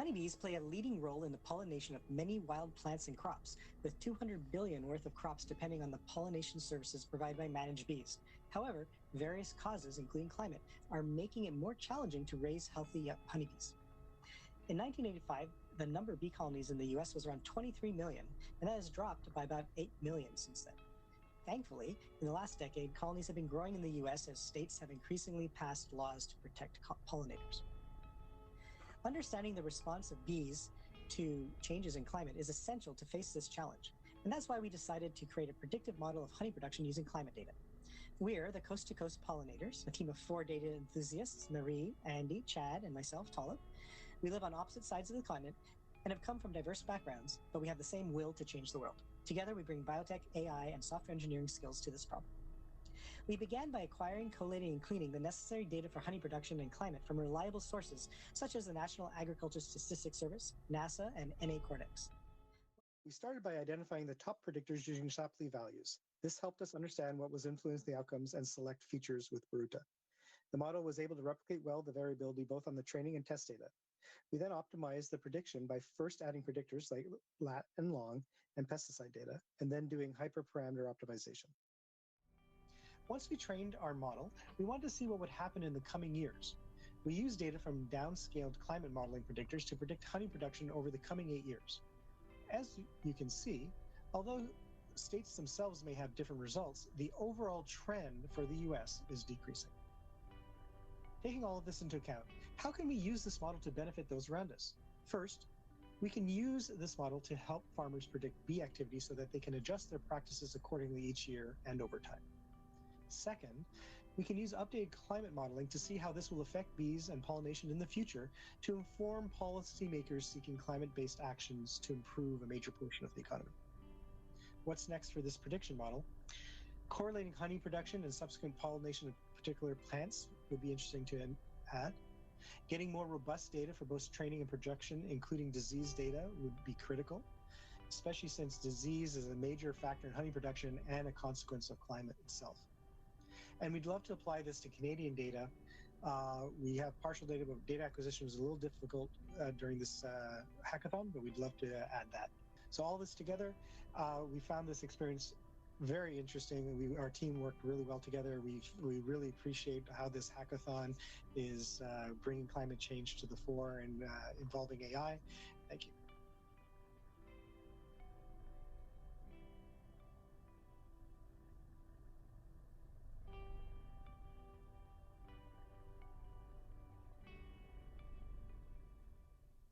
Honeybees play a leading role in the pollination of many wild plants and crops, with 200 billion worth of crops depending on the pollination services provided by managed bees. However, various causes, including climate, are making it more challenging to raise healthy honeybees. In 1985, the number of bee colonies in the US was around 23 million, and that has dropped by about 8 million since then. Thankfully, in the last decade, colonies have been growing in the US as states have increasingly passed laws to protect pollinators. Understanding the response of bees to changes in climate is essential to face this challenge, and that's why we decided to create a predictive model of honey production using climate data. We're the Coast to Coast Pollinators, a team of 4 data enthusiasts, Marie, Andy, Chad, and myself, Talib. We live on opposite sides of the continent and have come from diverse backgrounds, but we have the same will to change the world. Together, we bring biotech, AI, and software engineering skills to this problem. We began by acquiring, collating, and cleaning the necessary data for honey production and climate from reliable sources such as the National Agriculture Statistics Service, NASA, and NA-Cordex. We started by identifying the top predictors using Shapley values. This helped us understand what was influencing the outcomes and select features with Baruta. The model was able to replicate well the variability both on the training and test data. We then optimized the prediction by first adding predictors like lat and long and pesticide data, and then doing hyperparameter optimization. Once we trained our model, we wanted to see what would happen in the coming years. We used data from downscaled climate modeling predictors to predict honey production over the coming 8 years. As you can see, although states themselves may have different results, the overall trend for the US is decreasing. Taking all of this into account, how can we use this model to benefit those around us? First, we can use this model to help farmers predict bee activity so that they can adjust their practices accordingly each year and over time. Second, we can use updated climate modeling to see how this will affect bees and pollination in the future to inform policymakers seeking climate-based actions to improve a major portion of the economy. What's next for this prediction model? Correlating honey production and subsequent pollination of particular plants would be interesting to add. Getting more robust data for both training and production, including disease data, would be critical, especially since disease is a major factor in honey production and a consequence of climate itself. And we'd love to apply this to Canadian data. We have partial data, but data acquisition was a little difficult during this hackathon, but we'd love to add that. So all this together, we found this experience very interesting. Our team worked really well together. We really appreciate how this hackathon is bringing climate change to the fore and involving AI. Thank you.